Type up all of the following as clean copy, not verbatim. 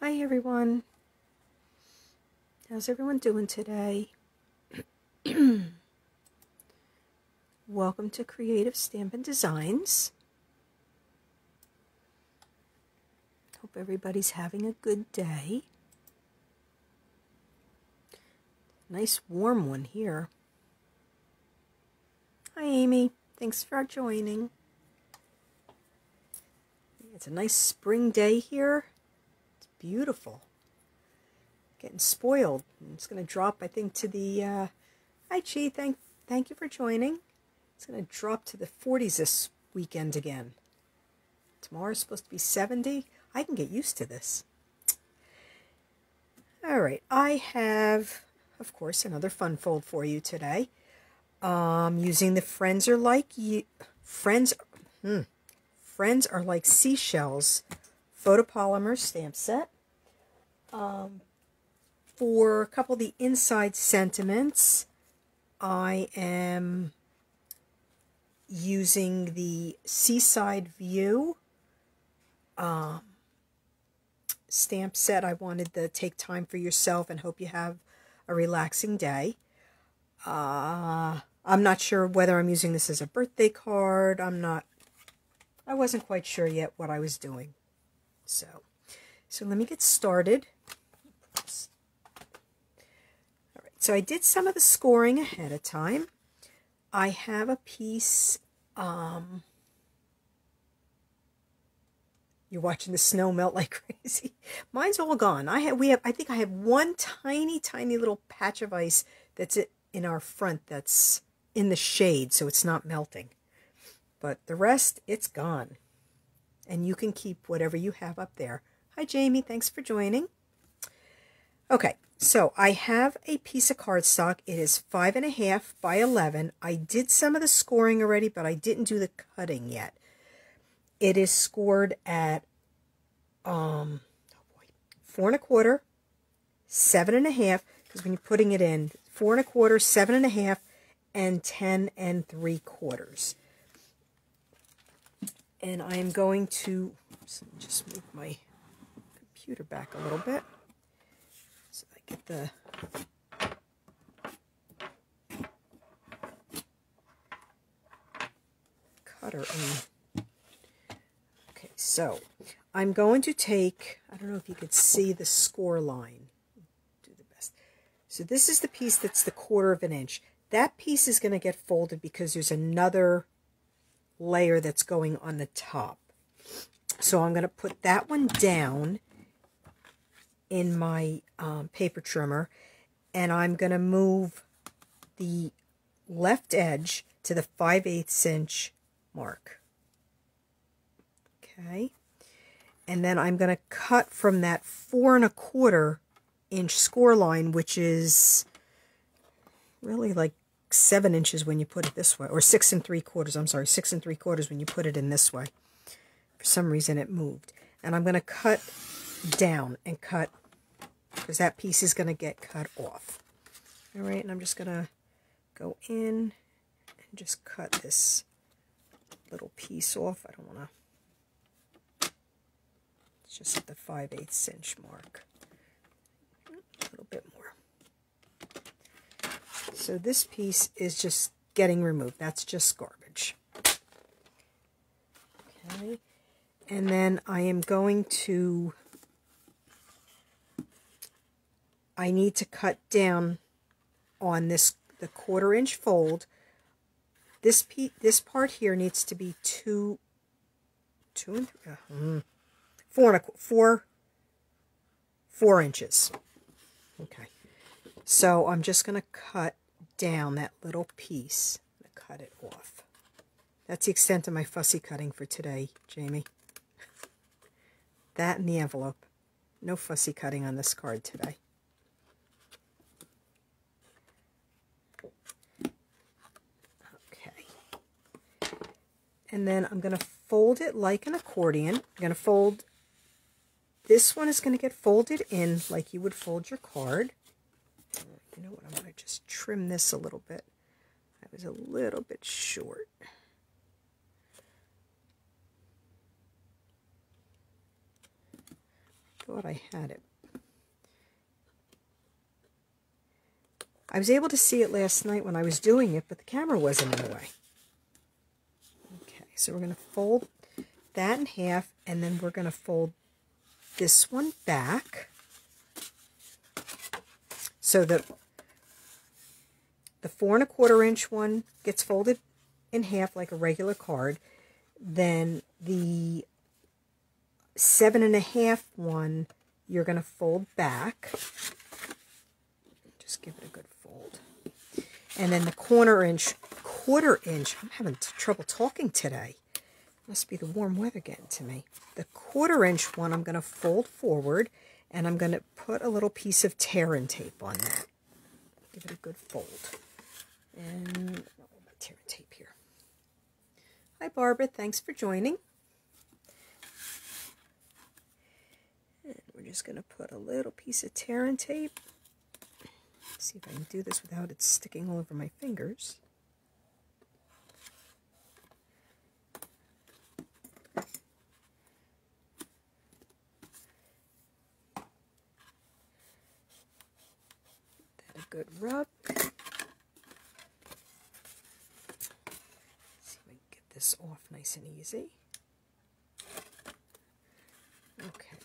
Hi everyone. How's everyone doing today? Welcome to Creative Stampin' Designs. Hope everybody's having a good day. Nice warm one here. Hi Amy. Thanks for joining. It's a nice spring day here. It's beautiful. Getting spoiled. It's going to drop, I think, to the... Hi Chi, thank you for joining. It's going to drop to the 40s this weekend again. Tomorrow's supposed to be 70. I can get used to this. All right, I have, of course, another fun fold for you today. Using the Friends Are Like Seashells photopolymer stamp set. For a couple of the inside sentiments, I am using the Seaside View stamp set. I wanted to take time for yourself and hope you have a relaxing day. I'm not sure whether I'm using this as a birthday card. I wasn't quite sure yet what I was doing. So let me get started. So I did some of the scoring ahead of time. I have a piece, you're watching the snow melt like crazy. Mine's all gone. I think I have one tiny little patch of ice that's in our front that's in the shade, so it's not melting. But the rest, it's gone. And you can keep whatever you have up there. Hi Jamie, thanks for joining. Okay. So I have a piece of cardstock. It is 5.5 by 11. I did some of the scoring already, but I didn't do the cutting yet. It is scored at 4 1/4, 7.5, because when you're putting it in, 4 1/4, 7.5, and 10 3/4. And I am going to just move my computer back a little bit. Get the cutter in. Okay, so I'm going to take, I don't know if you could see the score line. Do the best. So this is the piece that's the 1/4 of an inch. That piece is going to get folded because there's another layer that's going on the top. So I'm going to put that one down in my paper trimmer, and I'm going to move the left edge to the 5/8 inch mark. Okay, and then I'm going to cut from that 4 1/4 inch score line, which is really like 7 inches when you put it this way, or 6 3/4. I'm sorry, 6 3/4 when you put it in this way. For some reason it moved, and I'm going to cut down and cut, because that piece is going to get cut off. All right, and I'm just going to go in and just cut this little piece off. I don't want to, it's just at the 5/8 inch mark. A little bit more. So this piece is just getting removed. That's just garbage. Okay, and then I am going to, I need to cut down on this, the 1/4 inch fold. This part here needs to be 4 inches. Okay, so I'm just going to cut down that little piece and cut it off. That's the extent of my fussy cutting for today, Jamie. That and the envelope. No fussy cutting on this card today. And then I'm going to fold it like an accordion. I'm going to fold, this one is going to get folded in like you would fold your card. You know what, I'm going to just trim this a little bit. That was a little bit short. thought I had it. I was able to see it last night when I was doing it, but the camera wasn't in the way. Okay, so we're going to fold that in half, and then we're going to fold this one back so that the 4 1/4 inch one gets folded in half like a regular card. Then the 7 1/2 one you're going to fold back. Just give it a good fold. And then the quarter inch, I'm having trouble talking today. Must be the warm weather getting to me. The 1/4 inch one I'm going to fold forward, and I'm going to put a little piece of tear-in tape on that. Give it a good fold. And my tear-in tape here. Hi Barbara, thanks for joining. And we're just going to put a little piece of tear-in tape. See if I can do this without it sticking all over my fingers. That a good rub. See if I can get this off nice and easy. Okay.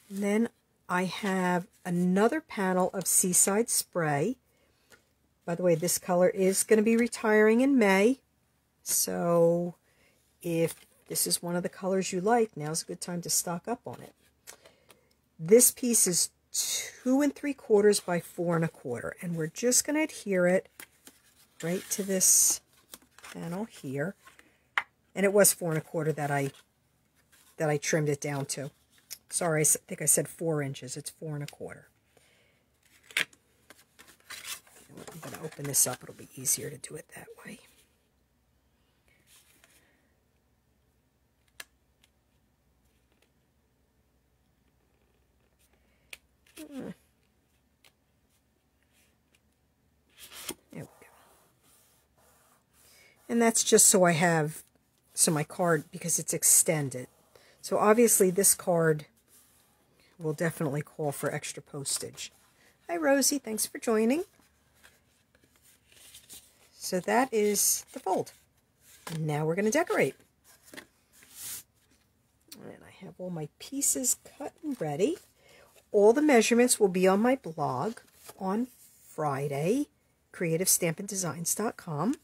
And then I have another panel of Seaside Spray. By the way, this color is going to be retiring in May. So if this is one of the colors you like, now's a good time to stock up on it. This piece is 2 3/4 by 4 1/4. And we're just going to adhere it right to this panel here. And it was 4 1/4 that I trimmed it down to. Sorry, I think I said 4 inches. It's 4 1/4. I'm going to open this up. It'll be easier to do it that way. There we go. And that's just so my card, because it's extended. So obviously this card will definitely call for extra postage. Hi Rosie, thanks for joining. So that is the fold. Now we're going to decorate. And I have all my pieces cut and ready. All the measurements will be on my blog on Friday, creativestampindesigns.com.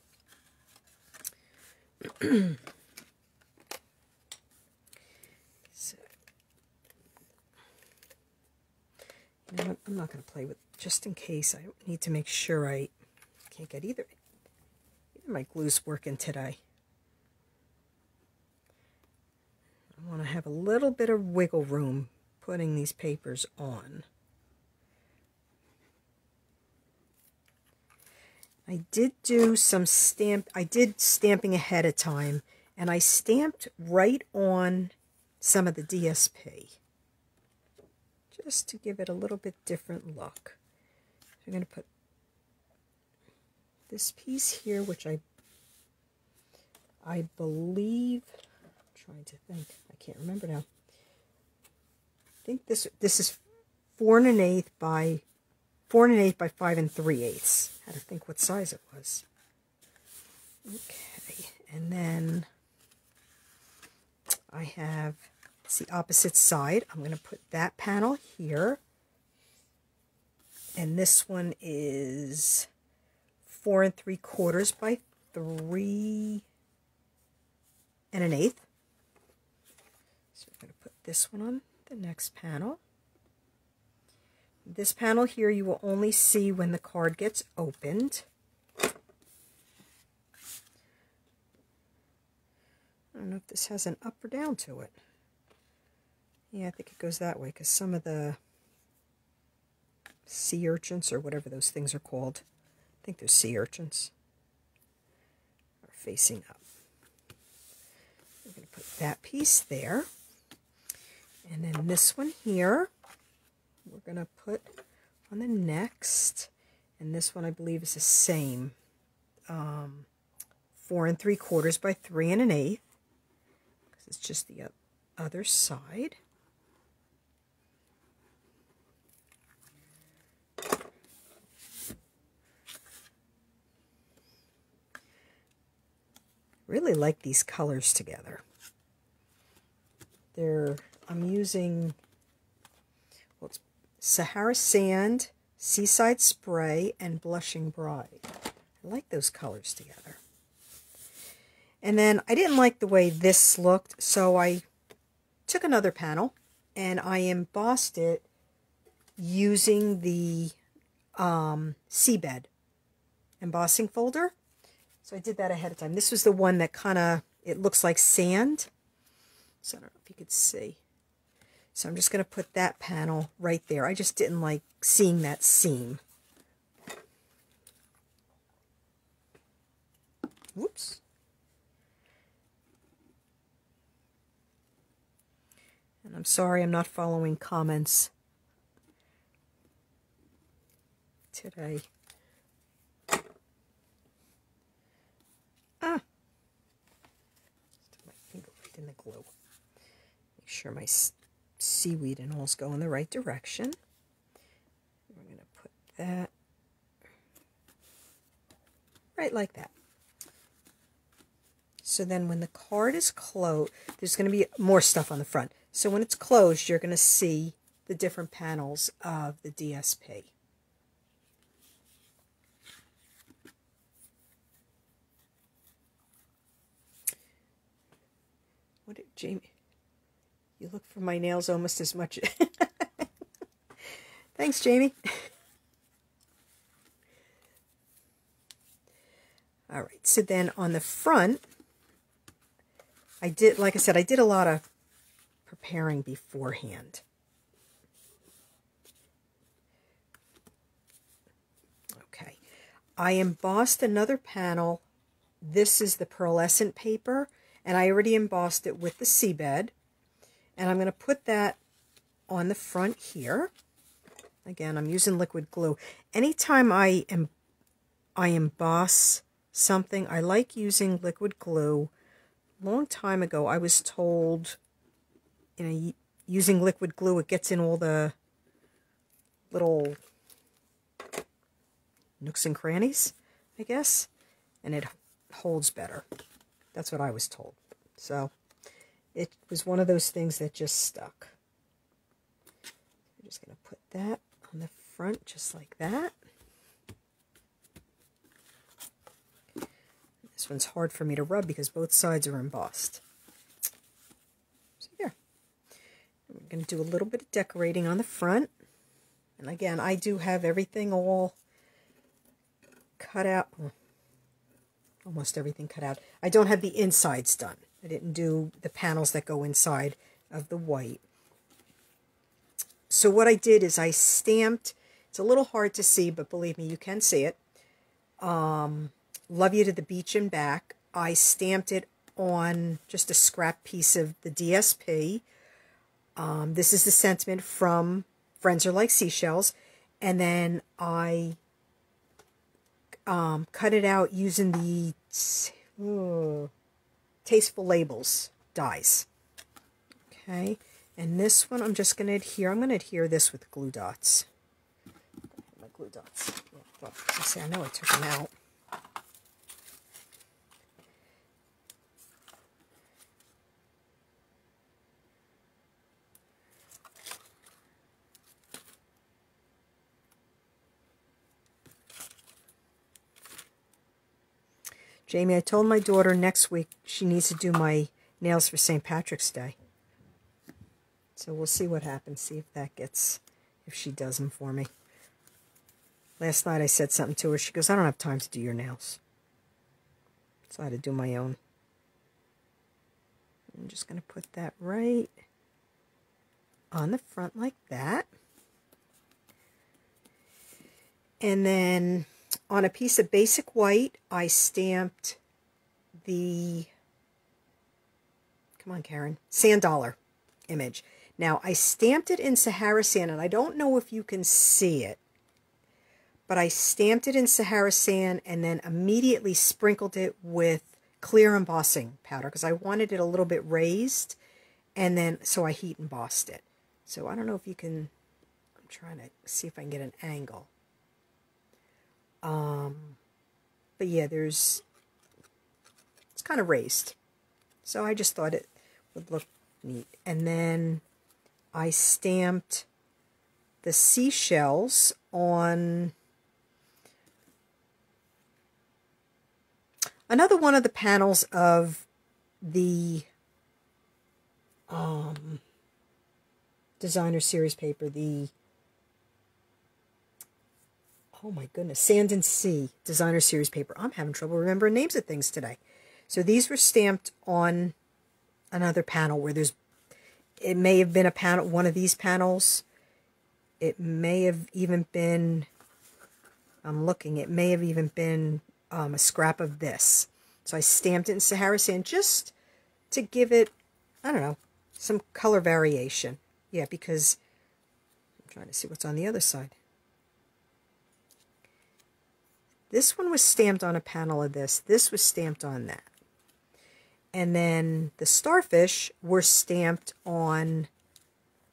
I'm not going to play with, just in case. I need to make sure I can't get either my glue's working today. I want to have a little bit of wiggle room putting these papers on. I did do some stamping ahead of time, and I stamped right on some of the DSP. Just to give it a little bit different look. So I'm going to put this piece here, which I believe, I'm trying to think, I can't remember now. I think this is 4 1/8 by 5 3/8. I had to think what size it was. Okay, and then I have, it's the opposite side. I'm going to put that panel here. And this one is 4 3/4 by 3 1/8. So we're going to put this one on the next panel. This panel here you will only see when the card gets opened. I don't know if this has an up or down to it. Yeah, I think it goes that way because some of the sea urchins, or whatever those things are called, I think they're sea urchins, are facing up. We're going to put that piece there. And then this one here, we're going to put on the next. And this one I believe is the same. 4 3/4 by 3 1/8. It's just the other side. Really like these colors together. I'm using, well, it's Sahara Sand, Seaside Spray, and Blushing Bride. I like those colors together. And then I didn't like the way this looked, so I took another panel and I embossed it using the Seabed embossing folder. So I did that ahead of time. This was the one that kind of, it looks like sand. So I don't know if you could see. So I'm just going to put that panel right there. I just didn't like seeing that seam. Whoops. And I'm sorry I'm not following comments today. Stick my finger right in the glue. Make sure my seaweed and all's go in the right direction. We're going to put that right like that. So then when the card is closed, there's going to be more stuff on the front. So when it's closed, you're going to see the different panels of the DSP. What did Jamie? You look for my nails almost as much. Thanks, Jamie. All right, so then on the front, I did, like I said, I did a lot of preparing beforehand. Okay, I embossed another panel. This is the pearlescent paper, and I already embossed it with the Seabed. And I'm going to put that on the front here. Again, I'm using liquid glue. Anytime I emboss something, I like using liquid glue. A long time ago, I was told, you know, using liquid glue, it gets in all the little nooks and crannies, I guess, and it holds better. That's what I was told. So it was one of those things that just stuck. I'm just going to put that on the front just like that. This one's hard for me to rub because both sides are embossed. So there. We're going to do a little bit of decorating on the front. And again, I do have everything all cut out. Almost everything cut out. I don't have the insides done. I didn't do the panels that go inside of the white. So what I did is I stamped, it's a little hard to see, but believe me, you can see it. Love You to the Beach and Back. I stamped it on just a scrap piece of the DSP. This is the sentiment from Friends Are Like Seashells. And then I cut it out using the Tasteful Labels dies. Okay, and this one I'm just going to adhere. I'm going to adhere this with glue dots. My glue dots. Yeah, I know I took them out. Jamie, I told my daughter next week she needs to do my nails for St. Patrick's Day. So we'll see what happens, see if that gets, if she does them for me. Last night I said something to her. She goes, I don't have time to do your nails. So I had to do my own. I'm just going to put that right on the front like that. And then on a piece of basic white, I stamped the, come on Karen, sand dollar image. Now I stamped it in Sahara Sand, and I don't know if you can see it, but I stamped it in Sahara Sand and then immediately sprinkled it with clear embossing powder because I wanted it a little bit raised, and then so I heat embossed it. So I don't know if you can, I'm trying to see if I can get an angle. But yeah, it's It's kind of raised. So I just thought it would look neat. And then I stamped the seashells on another one of the panels of the designer series paper, the, oh my goodness, Sand and Sea designer series paper. I'm having trouble remembering names of things today. So these were stamped on another panel where there's, it may have been a panel, one of these panels. It may have even been, I'm looking, it may have even been a scrap of this. So I stamped it in Sahara Sand just to give it, I don't know, some color variation. Yeah, because I'm trying to see what's on the other side. This one was stamped on a panel of this. This was stamped on that. And then the starfish were stamped on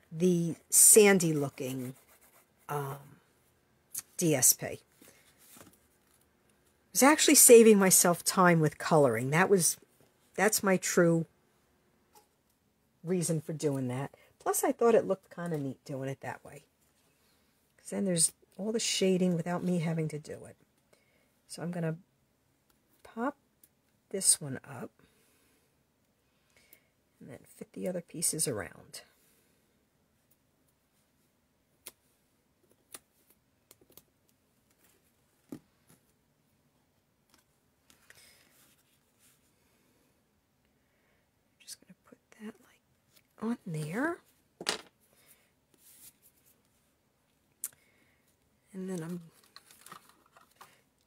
the sandy looking DSP. I was actually saving myself time with coloring. That's my true reason for doing that. Plus I thought it looked kind of neat doing it that way. Because then there's all the shading without me having to do it. So I'm going to pop this one up and then fit the other pieces around. Just going to put that like on there. And then I'm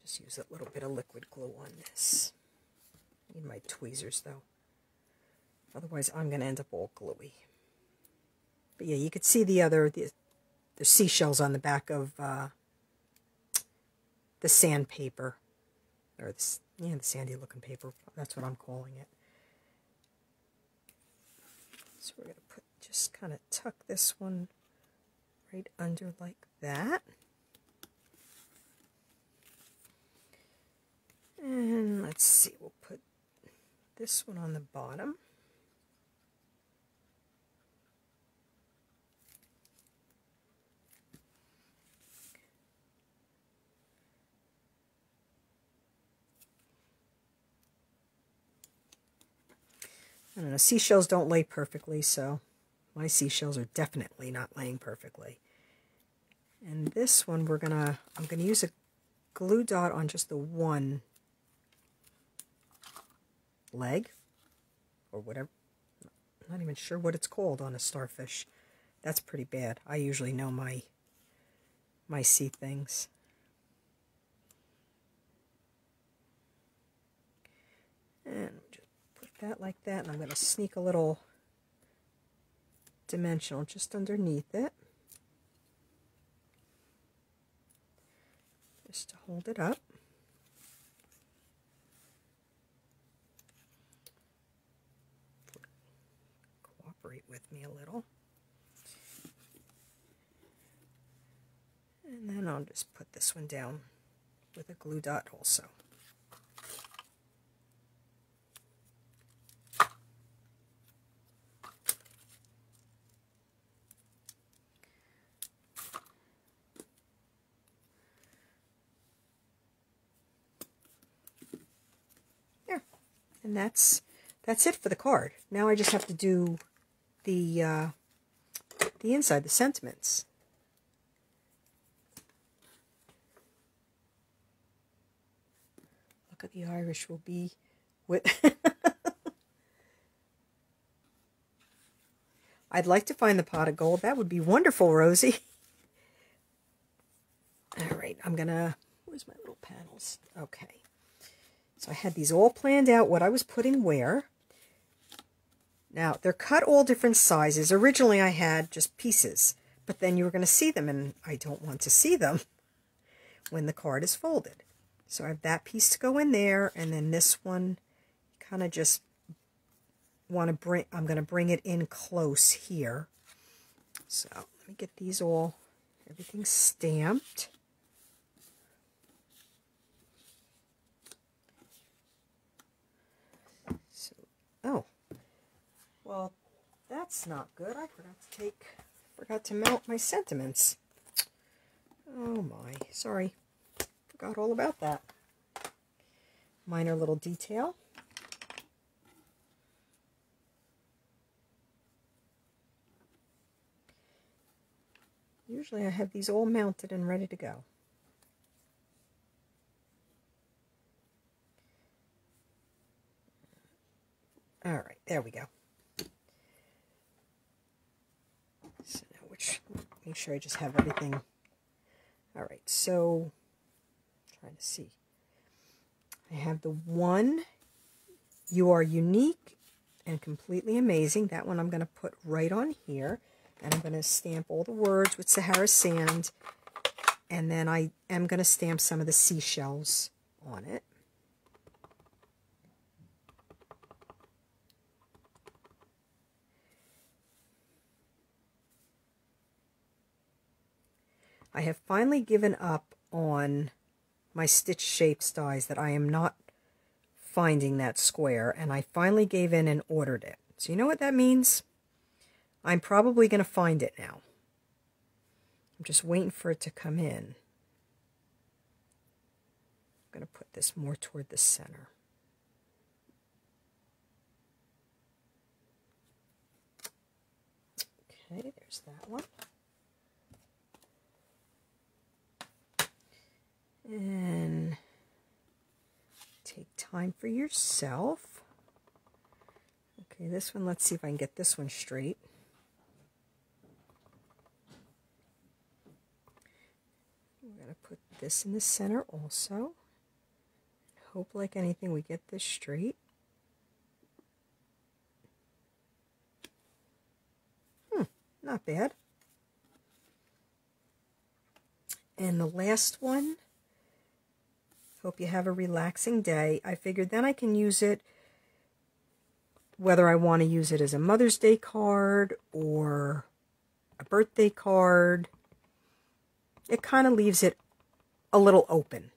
just use a little bit of liquid glue on this. Need my tweezers though. Otherwise I'm going to end up all gluey. But yeah, you could see the seashells on the back of the sandpaper. Or the sandy looking paper. That's what I'm calling it. So we're going to just kind of tuck this one right under like that. And let's see, we'll put this one on the bottom. I don't know, seashells don't lay perfectly, so my seashells are definitely not laying perfectly. And this one I'm gonna use a glue dot on just the one leg, or whatever. I'm not even sure what it's called on a starfish. That's pretty bad. I usually know my sea things. And just put that like that, and I'm going to sneak a little dimensional just underneath it, just to hold it up. With me a little, and then I'll just put this one down with a glue dot also. There, and that's it for the card. Now I just have to do the inside, the sentiments. Look at the Irish will be with. I'd like to find the pot of gold. That would be wonderful, Rosie. All right, where's my little panels? Okay. So I had these all planned out, what I was putting where. Now, they're cut all different sizes. Originally, I had just pieces, but then you were going to see them, and I don't want to see them when the card is folded. So I have that piece to go in there, and then this one, kind of just want to bring, I'm going to bring it in close here. So let me get these all, everything stamped. Oh, well, that's not good. I forgot to melt my sentiments. Oh my, sorry. Forgot all about that. Minor little detail. Usually I have these all mounted and ready to go. All right, there we go. So now make sure I just have everything. All right, so trying to see. I have the one, "You are unique and completely amazing." That one I'm going to put right on here. And I'm going to stamp all the words with Sahara Sand. And then I am going to stamp some of the seashells on it. I have finally given up on my stitch shapes dies, that I am not finding that square, and I finally gave in and ordered it. So you know what that means? I'm probably going to find it now. I'm just waiting for it to come in. I'm going to put this more toward the center. Okay, there's that one. And take time for yourself. Okay, this one, let's see if I can get this one straight. We're going to put this in the center also. Hope like anything we get this straight. Not bad. And the last one, hope you have a relaxing day. I figured then I can use it, whether I want to use it as a Mother's Day card or a birthday card. It kind of leaves it a little open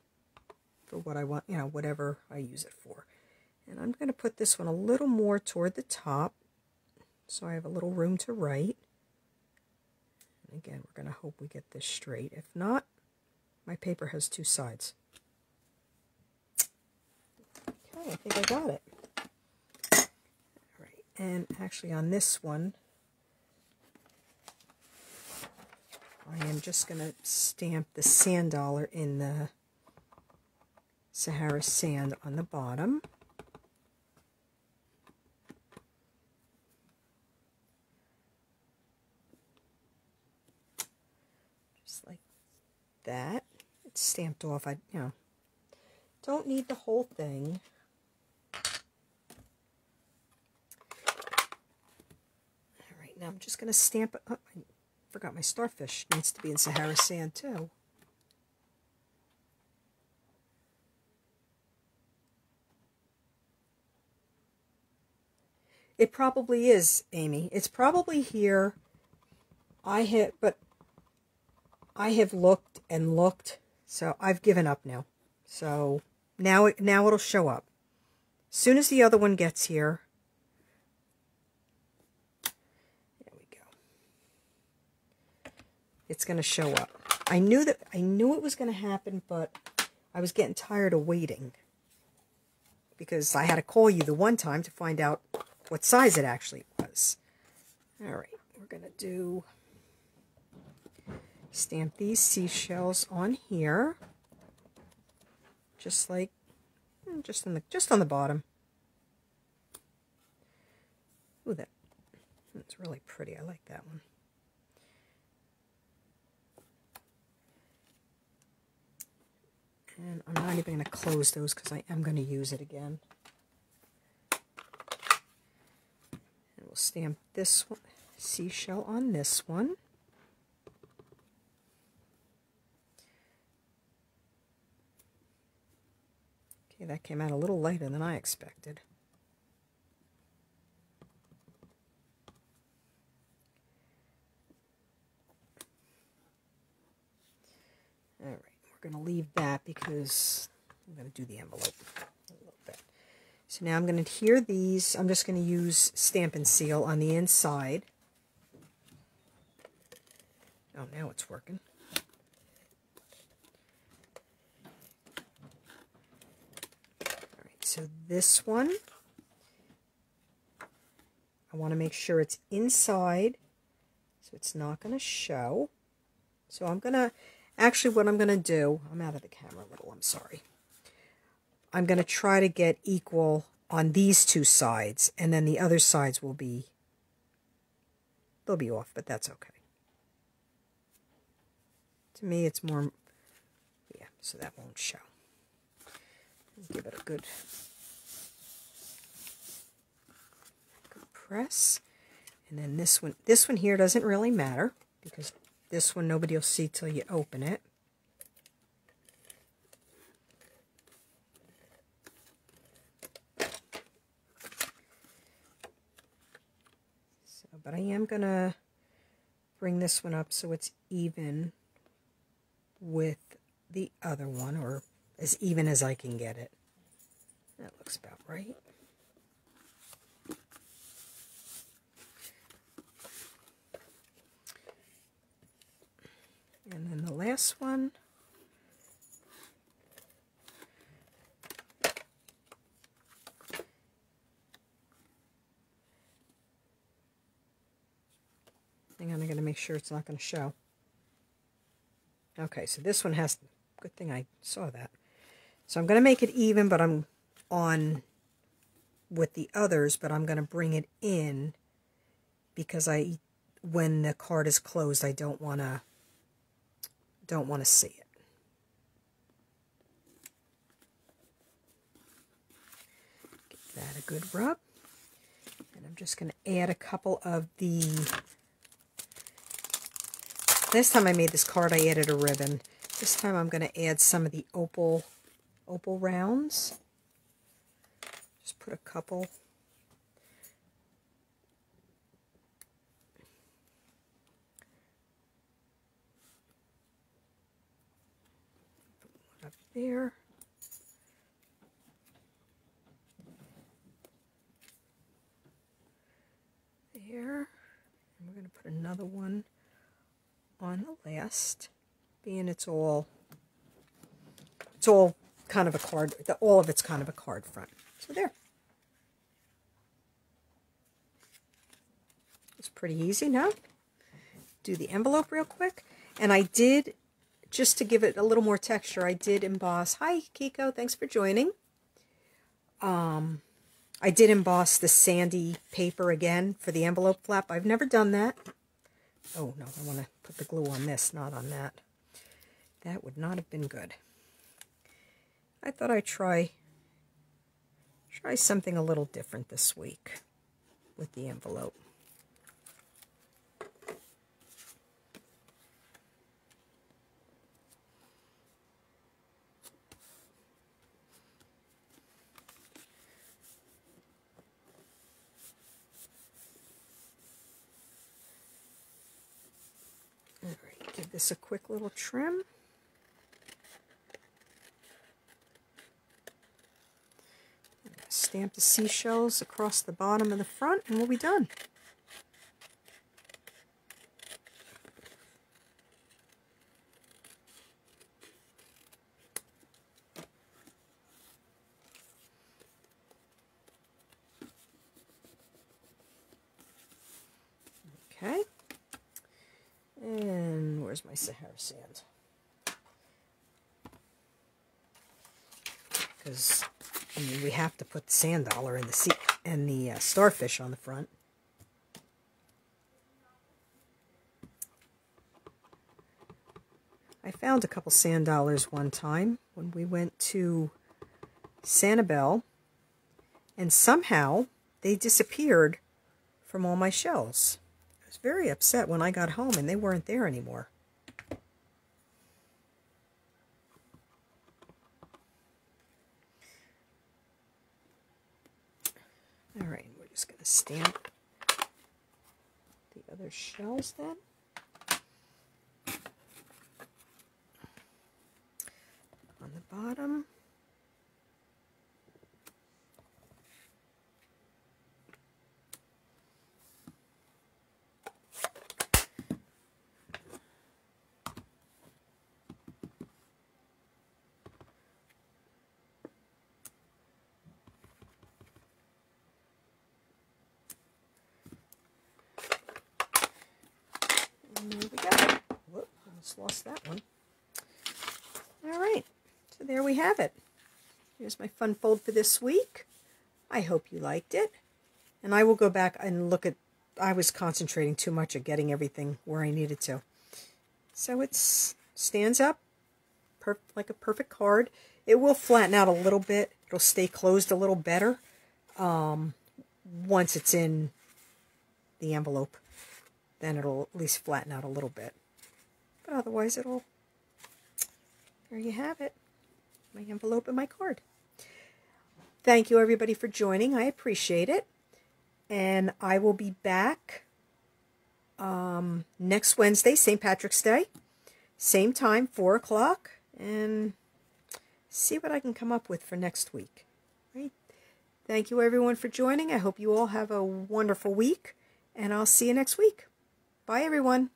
for what I want, you know, whatever I use it for. And I'm going to put this one a little more toward the top so I have a little room to write. And again, we're going to hope we get this straight. If not, my paper has two sides. Okay, I think I got it. All right, and actually on this one, I am just going to stamp the sand dollar in the Sahara Sand on the bottom. Just like that. It's stamped off. I, you know, don't need the whole thing. All right, now I'm just going to stamp it. Oh, I forgot my starfish needs to be in Sahara Sand too. It probably is, Amy. It's probably here. I have looked and looked, so I've given up now. So now it'll show up. As soon as the other one gets here. There we go. It's going to show up. I knew it was going to happen, but I was getting tired of waiting, because I had to call you the one time to find out what size it actually was. All right, we're going to stamp these seashells on here, just like, just on the bottom. Ooh, that's really pretty. I like that one. And I'm not even going to close those because I am going to use it again. And we'll stamp this one, seashell on this one. Okay, that came out a little lighter than I expected. All right, we're going to leave that because I'm going to do the envelope a little bit. So now I'm going to adhere these. I'm just going to use Stampin' Seal on the inside. Oh, now it's working. All right, so this one, I want to make sure it's inside, so it's not going to show. So I'm going to, actually what I'm going to do, I'm out of the camera a little, I'm sorry. I'm going to try to get equal on these two sides, and then the other sides will be, they'll be off, but that's okay. To me, it's more, yeah, so that won't show. Give it a good press. And then this one here doesn't really matter, because this one nobody will see till you open it. But I am going to bring this one up so it's even with the other one, or as even as I can get it. That looks about right. And then the last one. Hang on, I'm going to make sure it's not going to show. Okay, so this one has, good thing I saw that. So I'm going to make it even, but I'm on with the others, but I'm going to bring it in because when the card is closed, I don't want to see it. Give that a good rub. And I'm just going to add a couple of the, last time I made this card, I added a ribbon. This time I'm going to add some of the opal rounds. Just put a couple. Put one up there. There. And we're going to put another one on the last, being it's all kind of a card, all of it's kind of a card front. So there. It's pretty easy now. Do the envelope real quick. And I did, just to give it a little more texture, I did emboss. Hi, Kiko. Thanks for joining. I did emboss the sandy paper again for the envelope flap. I've never done that. Oh, no, I want to put the glue on this, not on that. That would not have been good. I thought I'd try something a little different this week with the envelope. All right, give this a quick little trim. Stamp the seashells across the bottom of the front, and we'll be done. Okay. And where's my Sahara sand? Because I mean, we have to put the sand dollar and the starfish on the front. I found a couple sand dollars one time when we went to Sanibel, and somehow they disappeared from all my shells. I was very upset when I got home and they weren't there anymore. All right, we're just going to stamp the other shells then. On the bottom. almost lost that one. All right, so there we have it. Here's my fun fold for this week. I hope you liked it. And I will go back and look at, I was concentrating too much at getting everything where I needed to. So it stands up like a perfect card. It will flatten out a little bit. It'll stay closed a little better once it's in the envelope. Then it'll at least flatten out a little bit. But otherwise there you have it. My envelope and my card. Thank you everybody for joining. I appreciate it. And I will be back next Wednesday, St. Patrick's Day. Same time, 4 o'clock. And see what I can come up with for next week. Right? Thank you everyone for joining. I hope you all have a wonderful week. And I'll see you next week. Bye everyone.